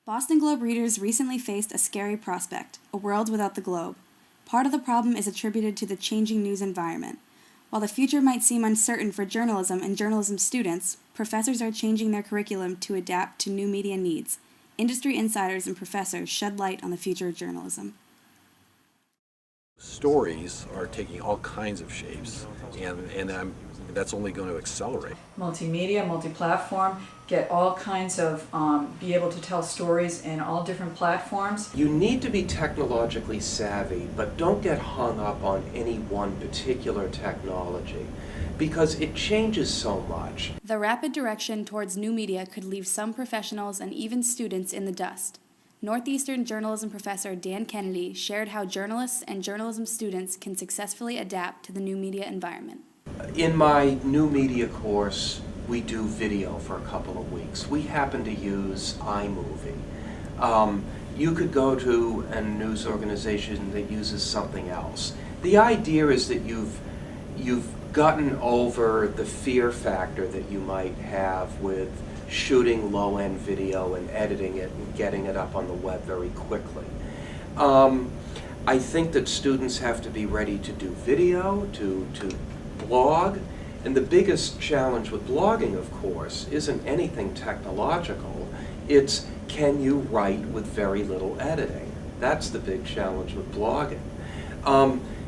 Boston Globe readers recently faced a scary prospect, a world without the Globe. Part of the problem is attributed to the changing news environment. While the future might seem uncertain for journalism and journalism students, professors are changing their curriculum to adapt to new media needs. Industry insiders and professors shed light on the future of journalism. Stories are taking all kinds of shapes, and that's only going to accelerate. Multimedia, multi-platform, get all kinds of, be able to tell stories in all different platforms. You need to be technologically savvy, but don't get hung up on any one particular technology, because it changes so much. The rapid direction towards new media could leave some professionals and even students in the dust. Northeastern journalism professor Dan Kennedy shared how journalists and journalism students can successfully adapt to the new media environment. In my new media course, we do video for a couple of weeks. We happen to use iMovie. You could go to a news organization that uses something else. The idea is that you've gotten over the fear factor that you might have with shooting low-end video and editing it and getting it up on the web very quickly. I think that students have to be ready to do video, to blog, and the biggest challenge with blogging, of course, isn't anything technological. It's, can you write with very little editing? That's the big challenge with blogging.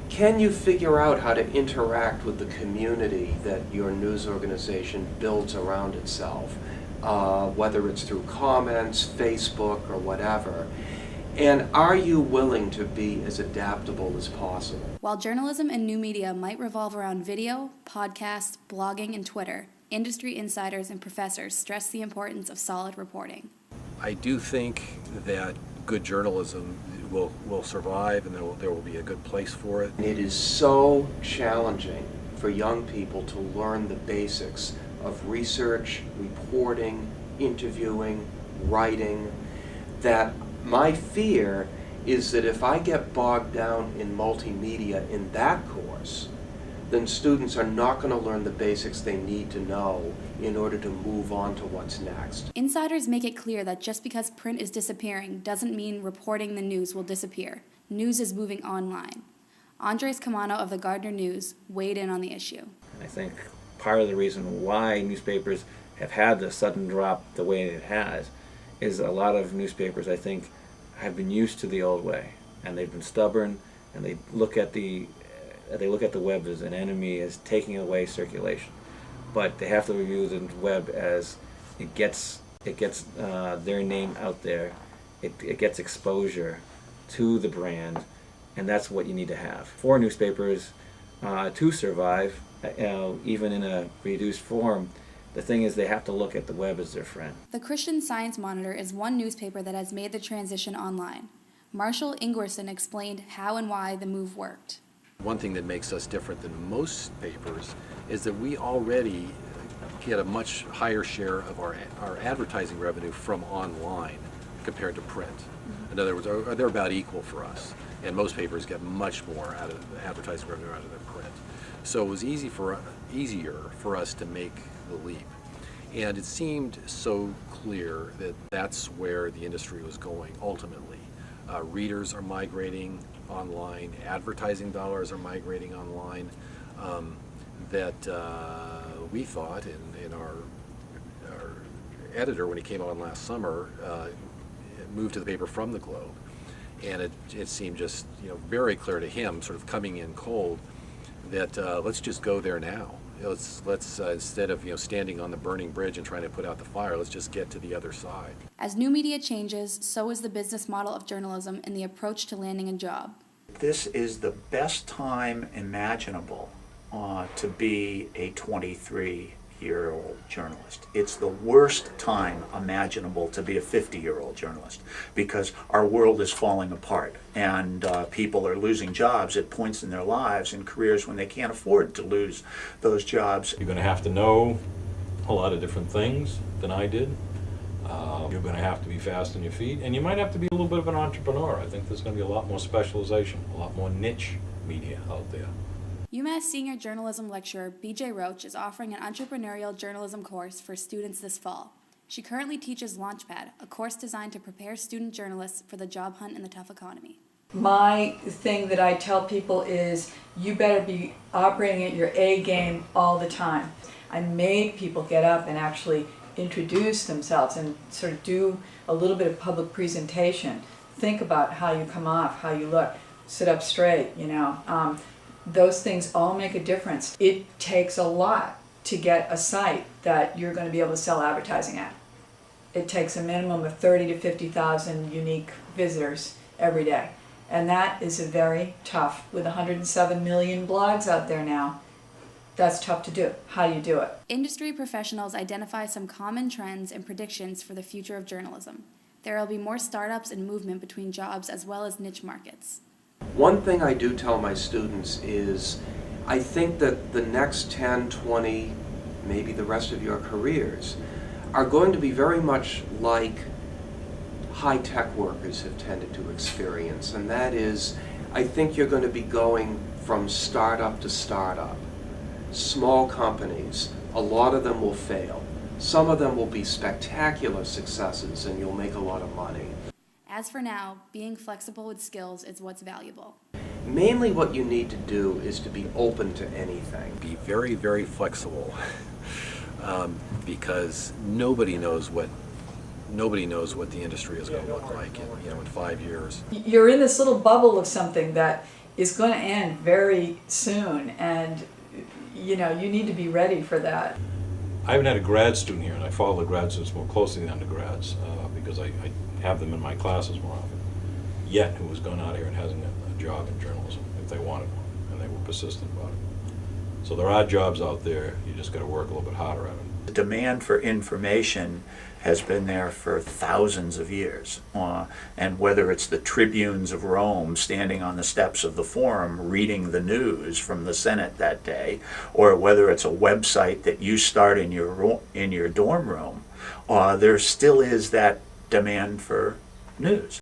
Can you figure out how to interact with the community that your news organization builds around itself, whether it's through comments, Facebook, or whatever? And are you willing to be as adaptable as possible? While journalism and new media might revolve around video, podcasts, blogging, and Twitter, industry insiders and professors stress the importance of solid reporting. I do think that good journalism will survive, and there will be a good place for it. It is so challenging for young people to learn the basics of research, reporting, interviewing, writing, that my fear is that if I get bogged down in multimedia in that course, then students are not going to learn the basics they need to know in order to move on to what's next. Insiders make it clear that just because print is disappearing doesn't mean reporting the news will disappear. News is moving online. Andres Camano of the Gardner News weighed in on the issue. I think part of the reason why newspapers have had the sudden drop the way it has is a lot of newspapers, I think, have been used to the old way, and they've been stubborn, and they look at the web as an enemy, as taking away circulation. But they have to review the web as it gets their name out there, it gets exposure to the brand, and that's what you need to have for newspapers to survive, even in a reduced form. The thing is, they have to look at the web as their friend. The Christian Science Monitor is one newspaper that has made the transition online. Marshall Ingwerson explained how and why the move worked. One thing that makes us different than most papers is that we already get a much higher share of our advertising revenue from online compared to print. In other words, they're about equal for us, and most papers get much more out of advertising revenue out of their print. So it was easier for us to make the leap. And it seemed so clear that that's where the industry was going ultimately. Readers are migrating online, advertising dollars are migrating online, that we thought, and our editor, when he came on last summer, moved to the paper from the Globe. And it seemed just very clear to him, sort of coming in cold, that let's just go there now. Let's instead of standing on the burning bridge and trying to put out the fire, let's just get to the other side. As new media changes, so is the business model of journalism and the approach to landing a job. This is the best time imaginable to be a 23-year-old journalist. It's the worst time imaginable to be a 50-year-old journalist, because our world is falling apart, and people are losing jobs at points in their lives and careers when they can't afford to lose those jobs. You're going to have to know a lot of different things than I did. You're going to have to be fast on your feet, and you might have to be a little bit of an entrepreneur. I think there's going to be a lot more specialization, a lot more niche media out there. UMass senior journalism lecturer BJ Roach is offering an entrepreneurial journalism course for students this fall. She currently teaches Launchpad, a course designed to prepare student journalists for the job hunt in the tough economy. My thing that I tell people is you better be operating at your A game all the time. I made people get up and actually introduce themselves and sort of do a little bit of public presentation. Think about how you come off, how you look, sit up straight, you know. Those things all make a difference. It takes a lot to get a site that you're going to be able to sell advertising at. It takes a minimum of 30 to 50,000 unique visitors every day. And that is a very tough, with 107 million blogs out there now, that's tough to do. How do you do it? Industry professionals identify some common trends and predictions for the future of journalism. There will be more startups and movement between jobs as well as niche markets. One thing I do tell my students is I think that the next 10, 20, maybe the rest of your careers are going to be very much like high-tech workers have tended to experience, and that is, I think you're going to be going from startup to startup. Small companies, a lot of them will fail. Some of them will be spectacular successes and you'll make a lot of money. As for now, being flexible with skills is what's valuable. Mainly what you need to do is to be open to anything. Be very, very flexible because nobody knows what the industry is going to look like in 5 years. You're in this little bubble of something that is going to end very soon, and you know, you need to be ready for that. I haven't had a grad student here, and I follow the grad students more closely than undergrads because I have them in my classes more often, yet who has gone out here and hasn't a job in journalism if they wanted one, and they were persistent about it. So there are jobs out there, you just got to work a little bit harder at them. The demand for information has been there for thousands of years. And whether it's the tribunes of Rome standing on the steps of the Forum reading the news from the Senate that day, or whether it's a website that you start in your dorm room, there still is that demand for news.